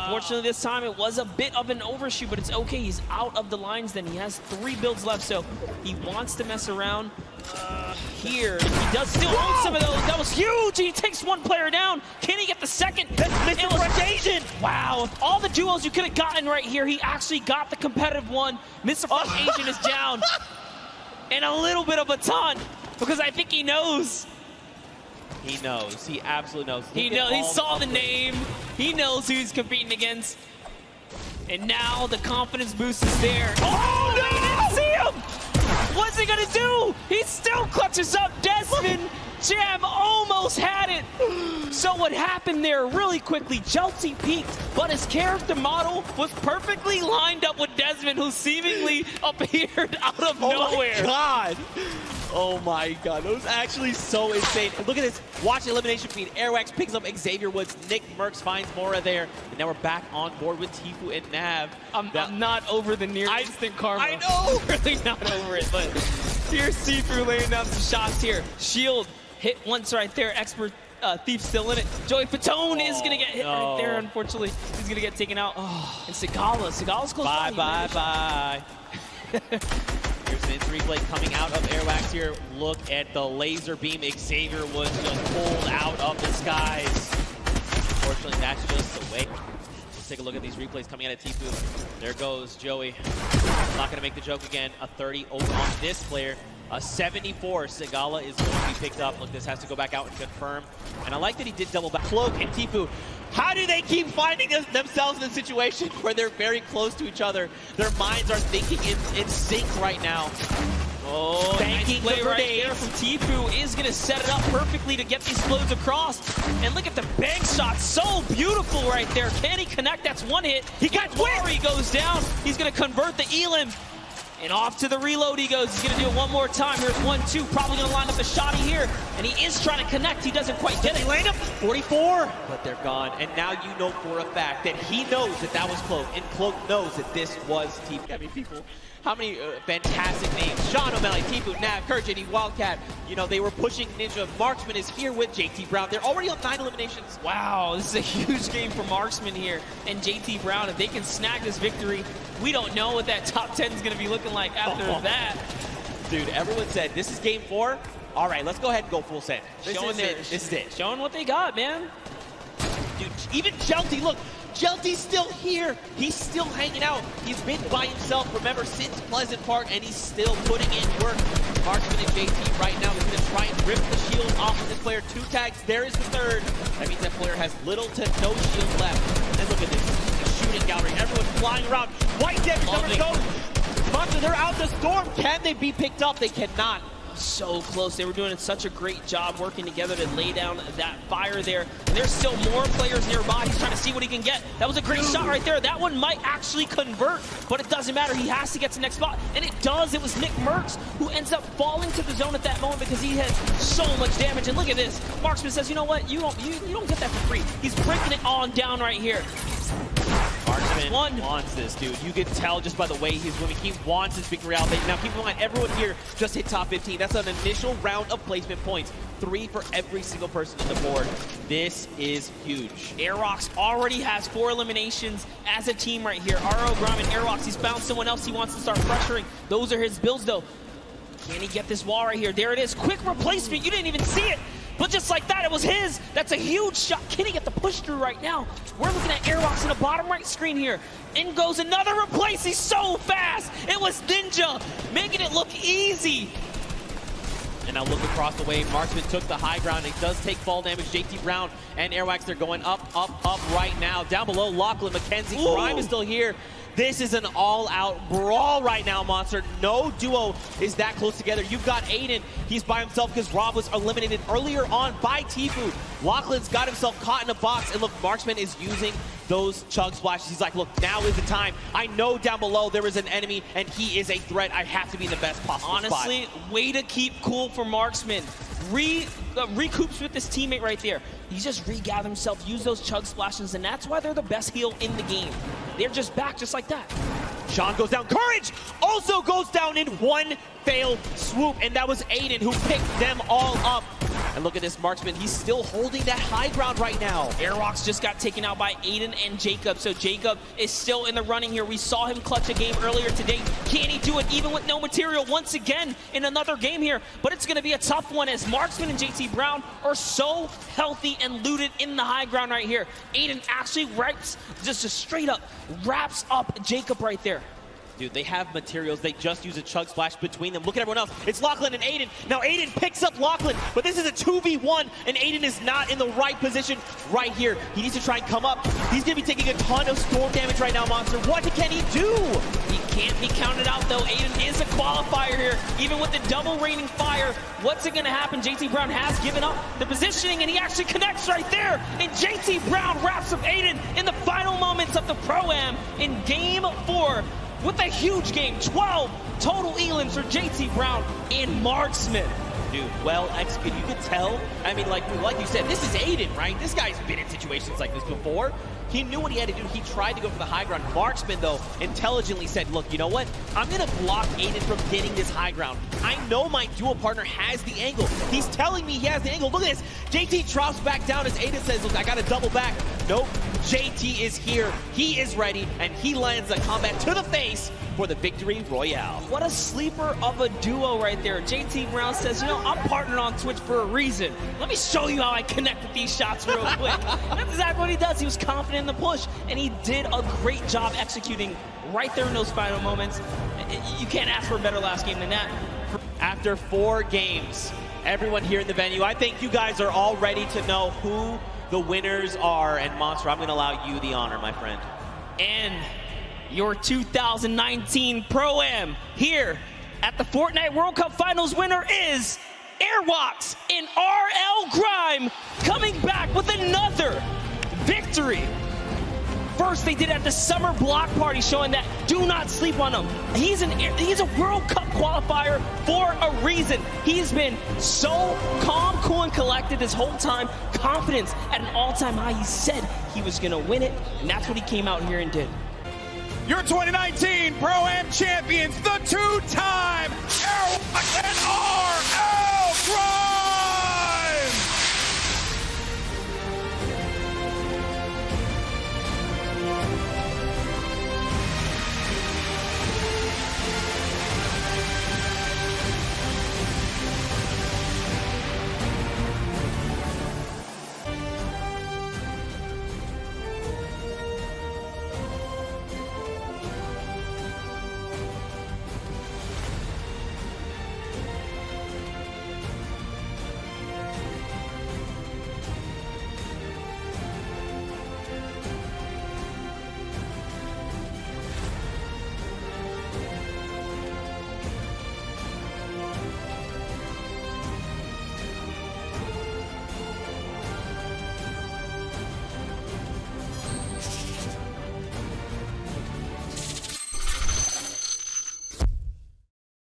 Fortunately, this time it was a bit of an overshoot, but it's okay. He's out of the lines then. He has 3 builds left, so he wants to mess around here. He does still own some of those. That was huge. He takes 1 player down. Can he get the second? It was Asian. Wow. All the duos you could have gotten right here, he actually got the competitive one. Mr. Asian is down. And a little bit of a taunt, because I think he knows. He knows. He absolutely knows. He knows. He saw the name. He knows who he's competing against. And now the confidence boost is there. Oh, no! He didn't see him! What's he gonna do? He still clutches up. Desmond Jam almost had it. So what happened there really quickly, Jelte peaked, but his character model was perfectly lined up with Desmond, who seemingly appeared out of nowhere. Oh my God. Oh my God, that was actually so insane. And look at this, watch the elimination feed. Airwax picks up Xavier Woods, Nick Merckx finds Mora there, and now we're back on board with Tfue and Nav. I'm not over the near instant karma. I know! Really not over it, but here's Tfue laying down some shots here. Shield hit once right there, expert Thief still in it. Joey Fatone is gonna get hit right there, unfortunately. He's gonna get taken out. And Sigala's close by. Bye. Here's an instant replay coming out of Airwax here. Look at the laser beam Xavier Woods just pulled out of the skies. Unfortunately, that's just the way. Let's take a look at these replays coming out of Tfue. There goes Joey. Not going to make the joke again. A 30 over on this player. A 74. Sigala is going to be picked up. Look, this has to go back out and confirm. And I like that he did double back. Cloak and Tfue. How do they keep finding themselves in a situation where they're very close to each other? Their minds are thinking in sync right now. Oh, nice play right there from Tfue is going to set it up perfectly to get these flows across. And look at the bank shot. So beautiful right there. Can he connect? That's 1 hit. He got He goes down. He's going to convert the elim. And off to the reload he goes. He's going to do it one more time. Here's 1-2. Probably going to line up the shotty here. And he is trying to connect. He doesn't quite get it. He landed 44. But they're gone. And now you know for a fact that he knows that that was Cloak. And Cloak knows that this was Tfue. I mean, people, how many fantastic names. Sean O'Malley, Tfue, Nav, Kurt, JD, Wildcat. You know, they were pushing Ninja. Marksman is here with JT Brown. They're already on 9 eliminations. Wow, this is a huge game for Marksman here. And JT Brown, if they can snag this victory, we don't know what that top 10 is going to be looking like after that. Dude, everyone said, this is game 4. All right, let's go ahead and go full send. This is it. Showing what they got, man. Dude, even Jelte, look. Jelte's still here. He's still hanging out. He's been by himself, remember, since Pleasant Park, and he's still putting in work. Marksman and JT right now is going to try and rip the shield off of this player. 2 tags. There is the 3rd. That means that player has little to no shield left. And look at this. The shooting gallery. Everyone's flying around. White damage numbers go. Monster, they're out the storm. Can they be picked up? They cannot. So close. They were doing such a great job working together to lay down that fire there. And there's still more players nearby. He's trying to see what he can get. That was a great shot right there. That one might actually convert, but it doesn't matter. He has to get to the next spot. And it does. It was Nick Merckx who ends up falling to the zone at that moment because he had so much damage. And look at this. Marksman says, you know what? You don't get that for free. He's breaking it on down right here. Marksman wants this, dude. You can tell just by the way he's moving. He wants his victory out. Now, keep in mind, everyone here just hit top 15. That's an initial round of placement points. 3 for every single person on the board. This is huge. Airrocks already has 4 eliminations as a team right here. RO, Grom, and Airrocks. He's found someone else he wants to start pressuring. Those are his builds, though. Can he get this wall right here? There it is. Quick replacement. You didn't even see it. But just like that, it was his. That's a huge shot. Can he get the push through right now? We're looking at Airrocks in the bottom right screen here. In goes another replace. He's so fast. It was Ninja making it look easy. And now look across the way. Marksman took the high ground. It does take fall damage. JT Brown and Airwax, they're going up right now. Down below, Lachlan, Mackenzie, Grime is still here. This is an all-out brawl right now, Monster. No duo is that close together. You've got Aiden. He's by himself because Rob was eliminated earlier on by Tfue. Lachlan's got himself caught in a box. And look, Marksman is using those chug splashes. He's like, look, now is the time. I know down below there is an enemy, and he is a threat. I have to be in the best possible Honestly, spot. way to keep cool for Marksman. Recoups with this teammate right there. He just regathered himself, use those chug splashes, and that's why they're the best heal in the game. They're just back just like that. Sean goes down. Courage also goes down in one failed swoop, and that was Aiden who picked them all up. And look at this Marksman. He's still holding that high ground right now. Airwalks just got taken out by Aiden and Jacob, so Jacob is still in the running here. We saw him clutch a game earlier today. Can he do it even with no material once again in another game here? But it's going to be a tough one as Marksman and JT Brown are so healthy and looted in the high ground right here. Aiden actually just straight up wraps up Jacob right there. Dude, they have materials. They just use a chug splash between them. Look at everyone else. It's Lachlan and Aiden. Now Aiden picks up Lachlan, but this is a 2v1, and Aiden is not in the right position right here. He needs to try and come up. He's going to be taking a ton of storm damage right now, Monster. What can he do? He can't be counted out, though. Aiden is a qualifier here. Even with the double raining fire, what's it going to happen? JT Brown has given up the positioning, and he actually connects right there. And JT Brown wraps up Aiden in the final moments of the Pro-Am in Game 4. With a huge game, 12 total elims for JT Brown and Marksman. Dude, well executed. You could tell. I mean, like you said, this is Aiden, right? This guy's been in situations like this before. He knew what he had to do. He tried to go for the high ground. Marksman, though, intelligently said, look, you know what? I'm going to block Aiden from getting this high ground. I know my dual partner has the angle. He's telling me he has the angle. Look at this. JT drops back down as Aiden says, look, I got to double back. Nope. JT is here. He is ready, and he lands a combat to the face for the victory royale. What a sleeper of a duo right there. JT Brown says, you know, I'm partnered on Twitch for a reason. Let me show you how I connect with these shots real quick. That's exactly what he does. He was confident in the push, and he did a great job executing right there in those final moments. You can't ask for a better last game than that. After 4 games, everyone here in the venue, I think you guys are all ready to know who the winners are. And Monster, I'm going to allow you the honor, my friend. And your 2019 Pro-Am here at the Fortnite World Cup Finals winner is Airwalks and RL Grime coming back with another victory. First, they did it at the summer block party, showing that do not sleep on him. He's a World Cup qualifier for a reason. He's been so calm, cool, and collected this whole time. Confidence at an all-time high. He said he was going to win it, and that's what he came out here and did. Your 2019 Pro-Am champions, the 2-time Airwalks and